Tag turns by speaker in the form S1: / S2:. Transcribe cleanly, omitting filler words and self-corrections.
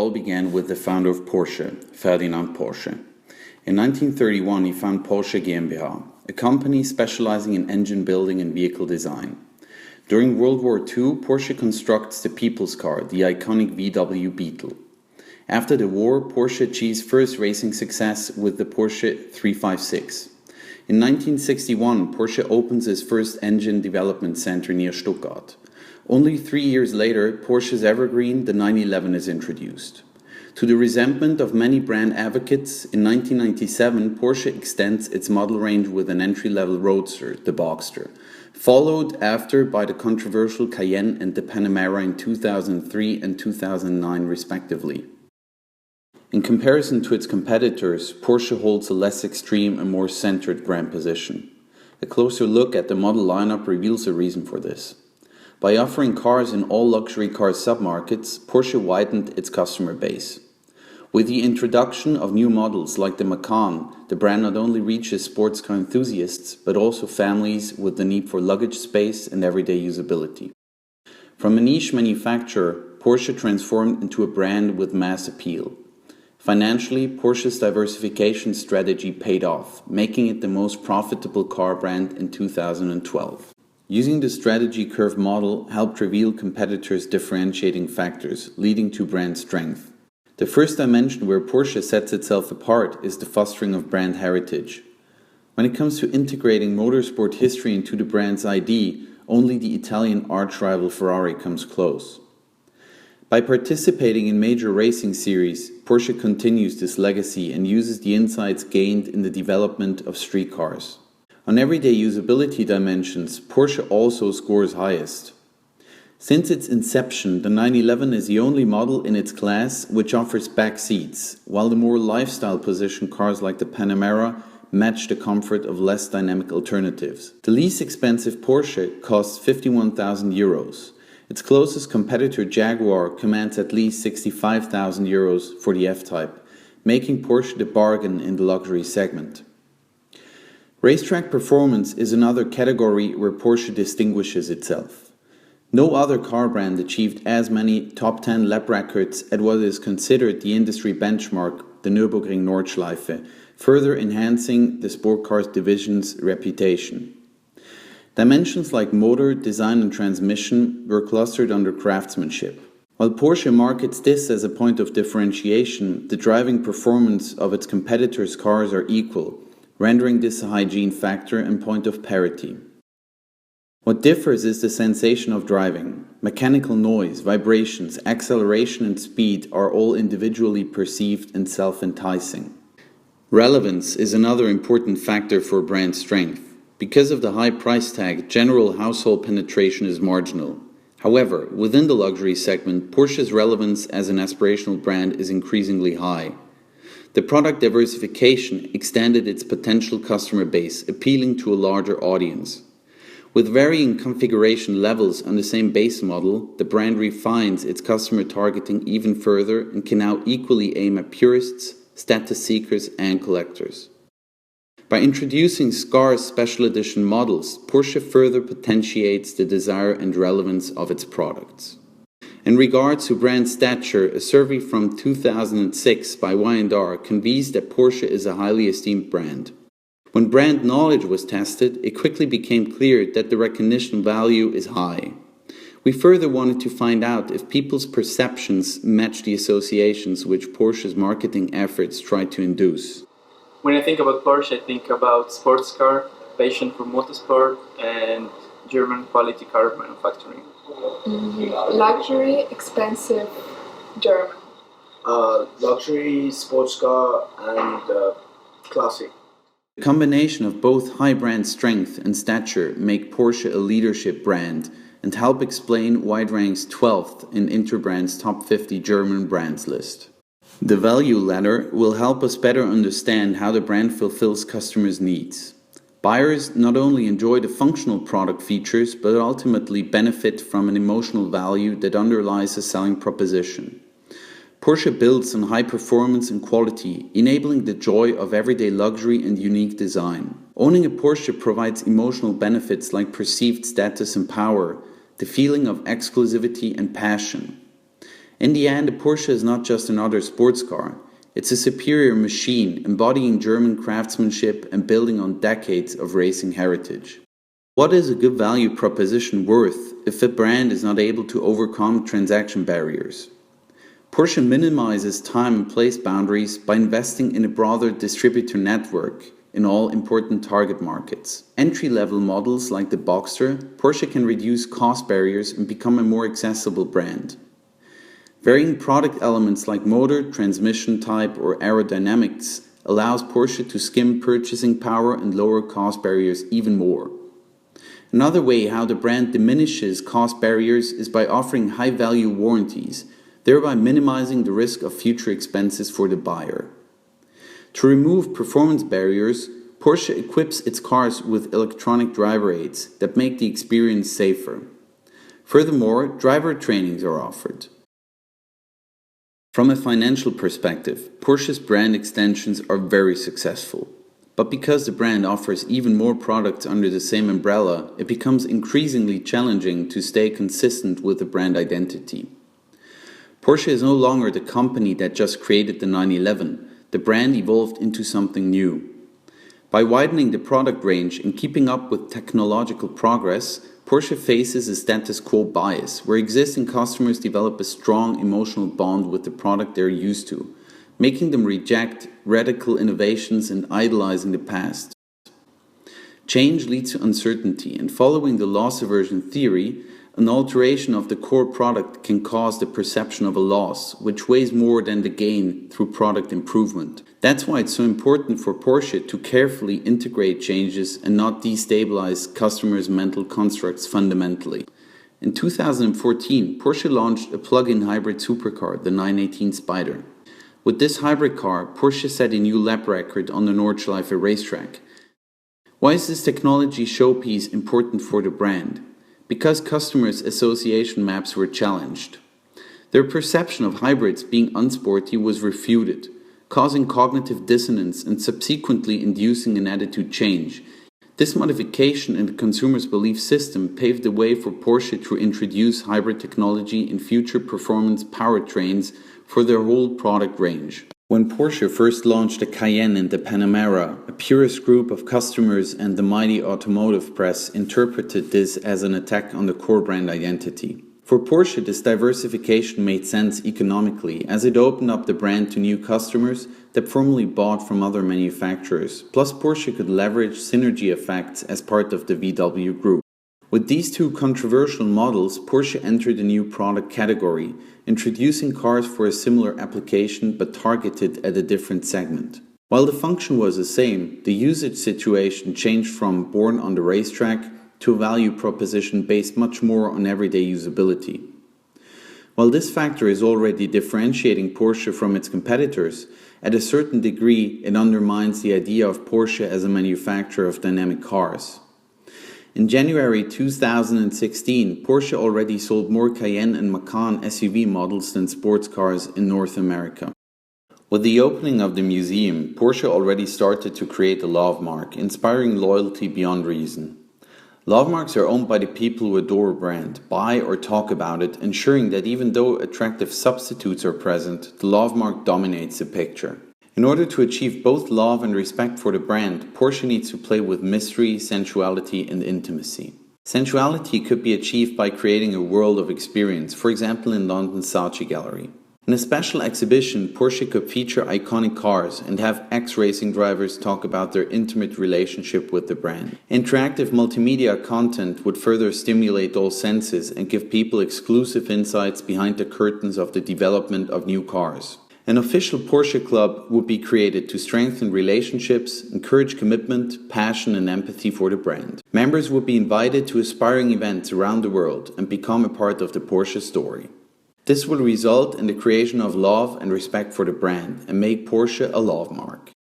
S1: all began with the founder of Porsche, Ferdinand Porsche. In 1931 he founded Porsche GmbH, a company specializing in engine building and vehicle design. During World War II, Porsche constructs the people's car, the iconic VW Beetle. After the war, Porsche achieves first racing success with the Porsche 356. In 1961, Porsche opens its first engine development center near Stuttgart. Only 3 years later, Porsche's evergreen, the 911, is introduced. To the resentment of many brand advocates, in 1997, Porsche extends its model range with an entry-level roadster, the Boxster, followed after by the controversial Cayenne and the Panamera in 2003 and 2009 respectively. In comparison to its competitors, Porsche holds a less extreme and more centered brand position. A closer look at the model lineup reveals a reason for this. By offering cars in all luxury car submarkets, Porsche widened its customer base. With the introduction of new models like the Macan, the brand not only reaches sports car enthusiasts, but also families with the need for luggage space and everyday usability. From a niche manufacturer, Porsche transformed into a brand with mass appeal. Financially, Porsche's diversification strategy paid off, making it the most profitable car brand in 2012. Using the strategy curve model helped reveal competitors' differentiating factors, leading to brand strength. The first dimension where Porsche sets itself apart is the fostering of brand heritage. When it comes to integrating motorsport history into the brand's ID, only the Italian arch-rival Ferrari comes close. By participating in major racing series, Porsche continues this legacy and uses the insights gained in the development of street cars. On everyday usability dimensions, Porsche also scores highest. Since its inception, the 911 is the only model in its class which offers back seats, while the more lifestyle-positioned cars like the Panamera match the comfort of less dynamic alternatives. The least expensive Porsche costs 51,000 euros. Its closest competitor Jaguar commands at least 65,000 euros for the F-Type, making Porsche the bargain in the luxury segment. Racetrack performance is another category where Porsche distinguishes itself. No other car brand achieved as many top 10 lap records at what is considered the industry benchmark, the Nürburgring Nordschleife, further enhancing the sport cars division's reputation. Dimensions like motor, design and transmission were clustered under craftsmanship. While Porsche markets this as a point of differentiation, the driving performance of its competitors' cars are equal, rendering this a hygiene factor and point of parity. What differs is the sensation of driving. Mechanical noise, vibrations, acceleration and speed are all individually perceived and self-enticing. Relevance is another important factor for brand strength. Because of the high price tag, general household penetration is marginal. However, within the luxury segment, Porsche's relevance as an aspirational brand is increasingly high. The product diversification extended its potential customer base, appealing to a larger audience. With varying configuration levels on the same base model, the brand refines its customer targeting even further and can now equally aim at purists, status seekers and collectors. By introducing scarce special edition models, Porsche further potentiates the desire and relevance of its products. In regards to brand stature, a survey from 2006 by Y&R conveys that Porsche is a highly esteemed brand. When brand knowledge was tested, it quickly became clear that the recognition value is high. We further wanted to find out if people's perceptions match the associations which Porsche's marketing efforts try to induce.
S2: When I think about Porsche, I think about sports car, passion for motorsport, and German quality car manufacturing.
S3: Luxury, expensive, German.
S4: Luxury, sports car, and classic.
S1: The combination of both high brand strength and stature make Porsche a leadership brand and help explain why it ranks 12th in Interbrand's top 50 German brands list. The value ladder will help us better understand how the brand fulfills customers' needs. Buyers not only enjoy the functional product features, but ultimately benefit from an emotional value that underlies a selling proposition. Porsche builds on high performance and quality, enabling the joy of everyday luxury and unique design. Owning a Porsche provides emotional benefits like perceived status and power, the feeling of exclusivity and passion. In the end, a Porsche is not just another sports car. It's a superior machine embodying German craftsmanship and building on decades of racing heritage. What is a good value proposition worth if a brand is not able to overcome transaction barriers? Porsche minimizes time and place boundaries by investing in a broader distributor network in all important target markets. Entry-level models like the Boxster, Porsche can reduce cost barriers and become a more accessible brand. Varying product elements like motor, transmission type, or aerodynamics allows Porsche to skim purchasing power and lower cost barriers even more. Another way how the brand diminishes cost barriers is by offering high-value warranties, thereby minimizing the risk of future expenses for the buyer. To remove performance barriers, Porsche equips its cars with electronic driver aids that make the experience safer. Furthermore, driver trainings are offered. From a financial perspective, Porsche's brand extensions are very successful. But because the brand offers even more products under the same umbrella, it becomes increasingly challenging to stay consistent with the brand identity. Porsche is no longer the company that just created the 911. The brand evolved into something new. By widening the product range and keeping up with technological progress, Porsche faces a status quo bias, where existing customers develop a strong emotional bond with the product they're used to, making them reject radical innovations and idolizing the past. Change leads to uncertainty, and following the loss aversion theory, an alteration of the core product can cause the perception of a loss, which weighs more than the gain through product improvement. That's why it's so important for Porsche to carefully integrate changes and not destabilize customers' mental constructs fundamentally. In 2014, Porsche launched a plug-in hybrid supercar, the 918 Spider. With this hybrid car, Porsche set a new lap record on the Nordschleife racetrack. Why is this technology showpiece important for the brand? Because customers' association maps were challenged. Their perception of hybrids being unsporty was refuted, causing cognitive dissonance and subsequently inducing an attitude change. This modification in the consumer's belief system paved the way for Porsche to introduce hybrid technology in future performance powertrains for their whole product range. When Porsche first launched the Cayenne and the Panamera, a purist group of customers and the mighty automotive press interpreted this as an attack on the core brand identity. For Porsche, this diversification made sense economically, as it opened up the brand to new customers that formerly bought from other manufacturers. Plus, Porsche could leverage synergy effects as part of the VW group. With these two controversial models, Porsche entered a new product category, introducing cars for a similar application but targeted at a different segment. While the function was the same, the usage situation changed from born on the racetrack to a value proposition based much more on everyday usability. While this factor is already differentiating Porsche from its competitors, at a certain degree it undermines the idea of Porsche as a manufacturer of dynamic cars. In January 2016, Porsche already sold more Cayenne and Macan SUV models than sports cars in North America. With the opening of the museum, Porsche already started to create a love mark, inspiring loyalty beyond reason. Love marks are owned by the people who adore a brand, buy or talk about it, ensuring that even though attractive substitutes are present, the love mark dominates the picture. In order to achieve both love and respect for the brand, Porsche needs to play with mystery, sensuality, and intimacy. Sensuality could be achieved by creating a world of experience, for example in London's Saatchi Gallery. In a special exhibition, Porsche could feature iconic cars and have ex-racing drivers talk about their intimate relationship with the brand. Interactive multimedia content would further stimulate all senses and give people exclusive insights behind the curtains of the development of new cars. An official Porsche club would be created to strengthen relationships, encourage commitment, passion and empathy for the brand. Members would be invited to aspiring events around the world and become a part of the Porsche story. This will result in the creation of love and respect for the brand and make Porsche a love mark.